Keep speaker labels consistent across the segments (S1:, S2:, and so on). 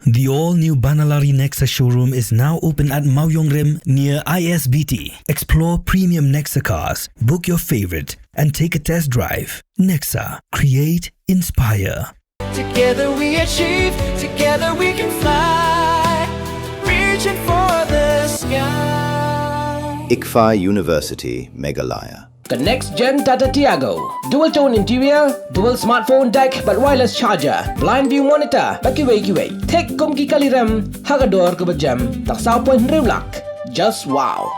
S1: The all-new Banalari Nexa showroom is now open at Mauyongrim near ISBT. Explore premium Nexa cars, book your favorite, and take a test drive. Nexa. Create, inspire.
S2: Together we achieve, together we can fly, reaching for the sky.
S3: ICFA University, Meghalaya.
S4: The next gen Tata Tiago. Dual tone interior, dual smartphone deck but wireless charger, blind view monitor, bakiway. Tek kum ki kaliram, hagador ke bejam, tak sao point rimlak. Just wow.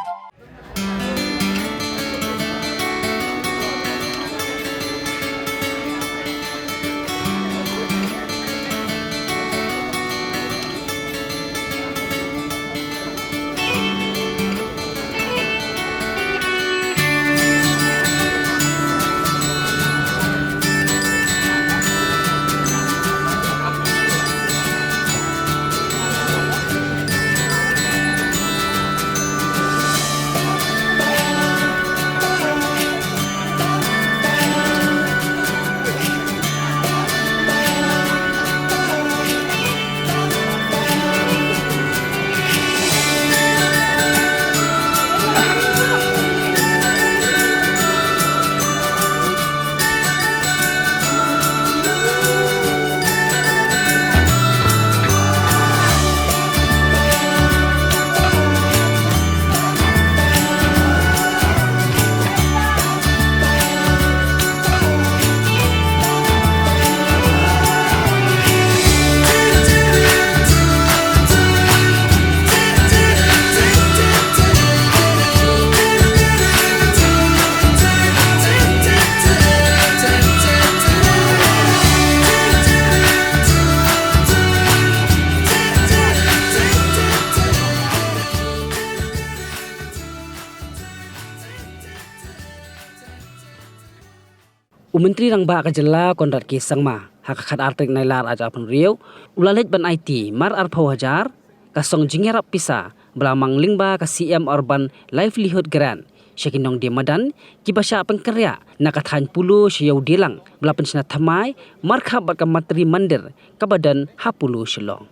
S4: Menteri rang ba ka jela konrat ki sangma hakakat artek nailar aja pun riau ulalet ban Aiti mar arpau Hajar kasong jingerap pisa belamang lingba ka CM Urban Livelihood Grant Syakin Nongdie Madan kibasya pengkerja nakathan pulu syau dilang belapan sena thamai markha bat ka materi mandir kabadan hapulu syelong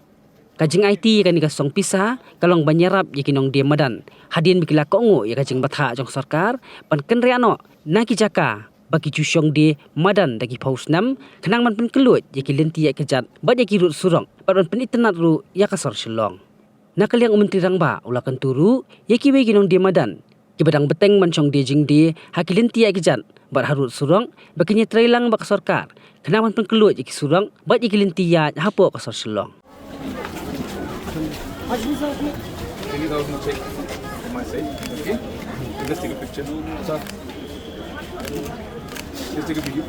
S4: kajing Aiti kan kasong pisa kalong banyarap yakin Nongdie Madan hadin bikila kongo ya kajing batha jong sarkar pan kenriano naki jaka bagi cusyong di Madan dagi pausnam kenang man pen kelut yaki lenti yak kejat bat yaki rut surong bat man pen itenat ru ya kasor syelong nakaliang menteri rang ba ulakan turu yaki we ginong di Madan kibadang beteng man chong di jing di haki lenti yak kejat bat harut surong bakinya trailang bak sarkar kenang man pen kelut yaki surong bat yaki lenti ya hapo kasor syelong.
S5: Check on my side, okay? Let's take a picture. Sir. Let's take a video.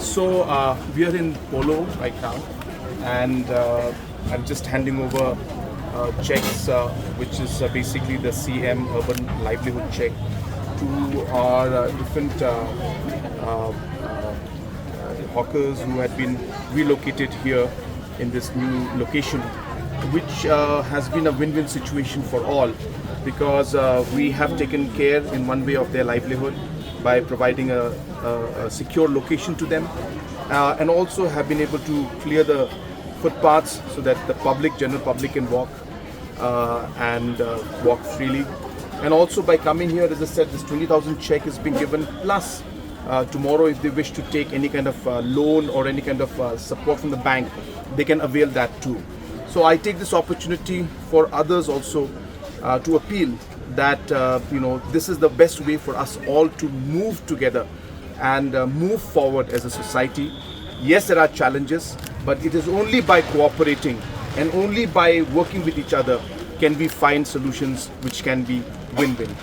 S5: So we are in Polo right now, and I'm just handing over checks, which is basically the CM Urban Livelihood check to our different hawkers who had been relocated here in this new location, which has been a win-win situation for all, because we have taken care in one way of their livelihood by providing a secure location to them, and also have been able to clear the footpaths so that the general public can walk and walk freely. And also by coming here, as I said, this 20,000 check is being given, plus tomorrow if they wish to take any kind of loan or any kind of support from the bank, they can avail that too. So I take this opportunity for others also to appeal that this is the best way for us all to move together and move forward as a society. Yes, there are challenges, but it is only by cooperating and only by working with each other can we find solutions which can be win-win.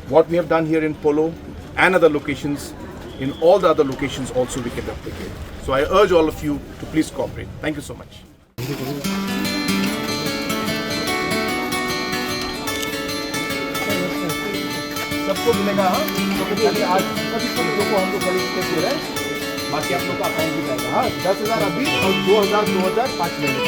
S5: What we have done here in Polo and other locations, in all the other locations also we can replicate. So I urge all of you to please cooperate. Thank you so much. सबको मिलेगा हाँ तो कभी आज सभी लोगों को हम लोग कलेक्ट दे रहे हैं बाकी आप लोग का अकाउंट भी जाएगा हाँ 10,000 अभी और 2,000 5 महीने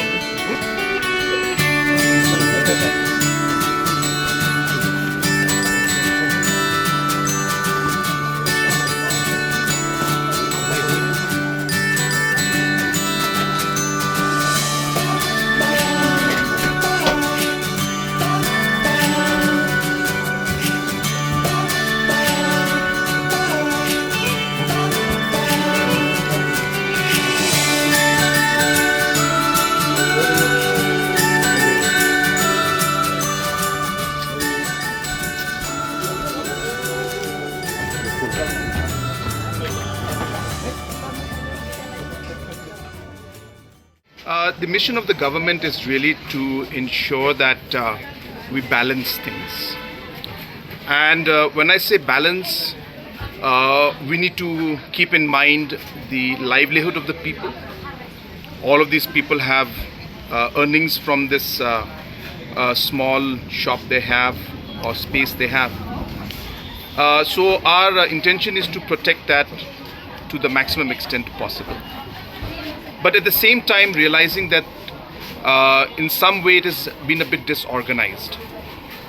S5: The mission of the government is really to ensure that we balance things. And when I say balance, we need to keep in mind the livelihood of the people. All of these people have earnings from this small shop they have or space they have. So our intention is to protect that to the maximum extent possible. But at the same time, realizing that in some way it has been a bit disorganized,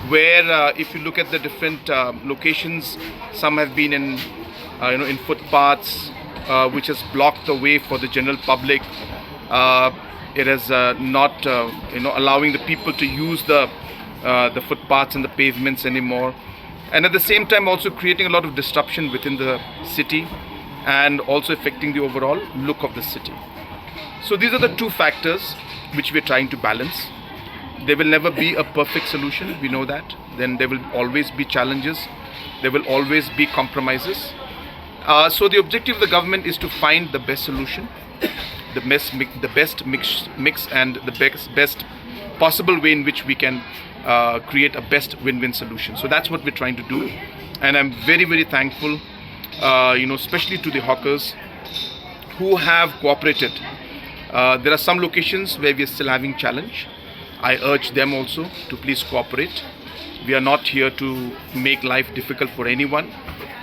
S5: where if you look at the different locations, some have been in footpaths, which has blocked the way for the general public. It has not allowing the people to use the footpaths and the pavements anymore, and at the same time also creating a lot of disruption within the city and also affecting the overall look of the city. So these are the two factors which we're trying to balance. There will never be a perfect solution, we know that. Then there will always be challenges. There will always be compromises. So the objective of the government is to find the best solution, the best mix and the best possible way in which we can create a best win-win solution. So that's what we're trying to do. And I'm very, very thankful, especially to the hawkers who have cooperated. There are some locations where we are still having challenge. I urge them also to please cooperate. We are not here to make life difficult for anyone.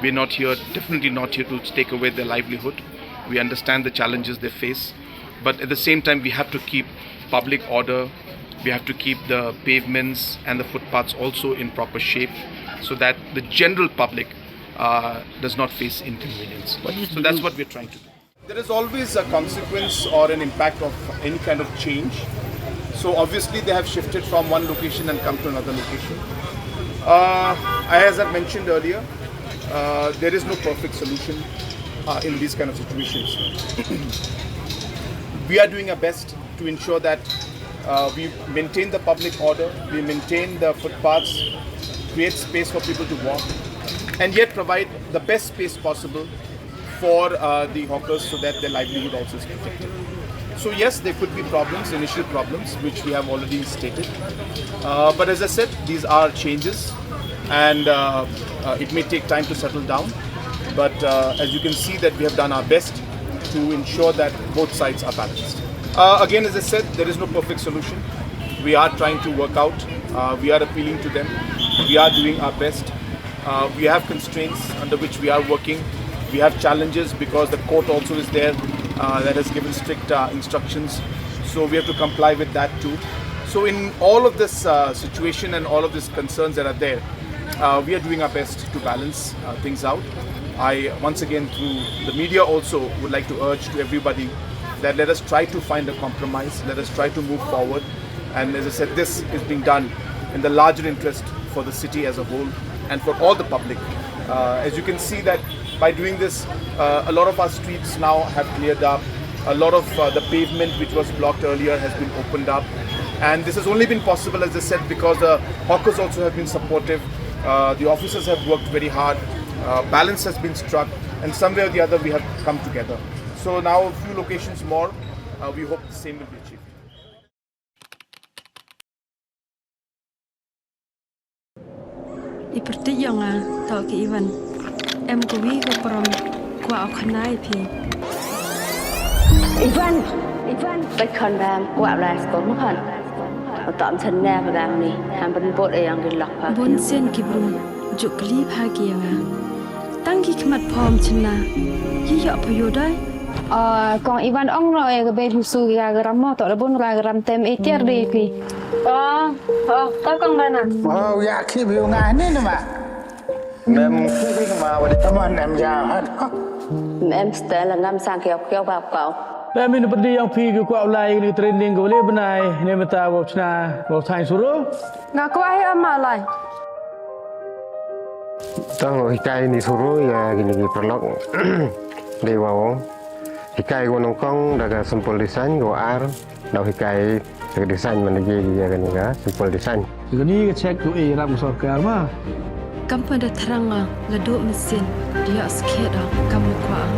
S5: We are definitely not here to take away their livelihood. We understand the challenges they face. But at the same time, we have to keep public order. We have to keep the pavements and the footpaths also in proper shape so that the general public does not face inconvenience. So that's what we're trying to do. There is always a consequence or an impact of any kind of change. So obviously they have shifted from one location and come to another location. As I mentioned earlier, there is no perfect solution in these kind of situations. We are doing our best to ensure that we maintain the public order, we maintain the footpaths, create space for people to walk, and yet provide the best space possible for the hawkers so that their livelihood also is protected. So yes, there could be problems, initial problems, which we have already stated. But as I said, these are changes and it may take time to settle down. But as you can see that we have done our best to ensure that both sides are balanced. Again, as I said, there is no perfect solution. We are trying to work out. We are appealing to them. We are doing our best. We have constraints under which we are working. We have challenges because the court also is there that has given strict instructions. So we have to comply with that too. So in all of this situation and all of these concerns that are there, we are doing our best to balance things out. I once again through the media also would like to urge to everybody that let us try to find a compromise, let us try to move forward. And as I said, this is being done in the larger interest for the city as a whole and for all the public. As you can see that by doing this, a lot of our streets now have cleared up. A lot of the pavement which was blocked earlier has been opened up. And this has only been possible, as I said, because the hawkers also have been supportive. The officers have worked very hard. Balance has been struck. And somewhere or the other we have come together. So now a few locations more, we hope the same will be achieved.
S6: Iperti yang tau ki Iwan, em kuwi ke perom kuah kanai pi.
S7: Ivan,ไปคอนแบมกว่าลายสกอมกันตอมฉันแน่พลังนี่ทำเป็นบทอย่างกันหลักพา
S6: Bon sen ki brum juk kli pha ki yang tang ki khmat phom chna yi yo pyo dai
S7: กองอีวันอ่องเราเองก็เป็นผู้สู้ยากระมอต่อระบุนรายกระเต็มเอเทียร์ดีพี่ก็กองกันน่ะ
S8: อยากคิดอยู่งานนี่นะมาแม่คิดที่มาวันนี้ตะวันแหนมยาวฮะ
S7: แม่สเตลงามสร้างเกี่ยวกับเก่า
S9: Dah minum pedi yang pi ke kuat ulai ni training ke boleh benai ni mata bau cina bau sains suruh.
S6: Ngak kuah amal lai.
S10: Tang hikai ni suruh ya gini perlok dewa wong. Hikai gua nongkong daga sempol desain gua ar dah hikai daga desain mana je ya kan ya sempol desain.
S9: Segini ke cek tu ram sor ke arma.
S6: Kampung dah terang la duk mesin dia sikit dah kamu kuah.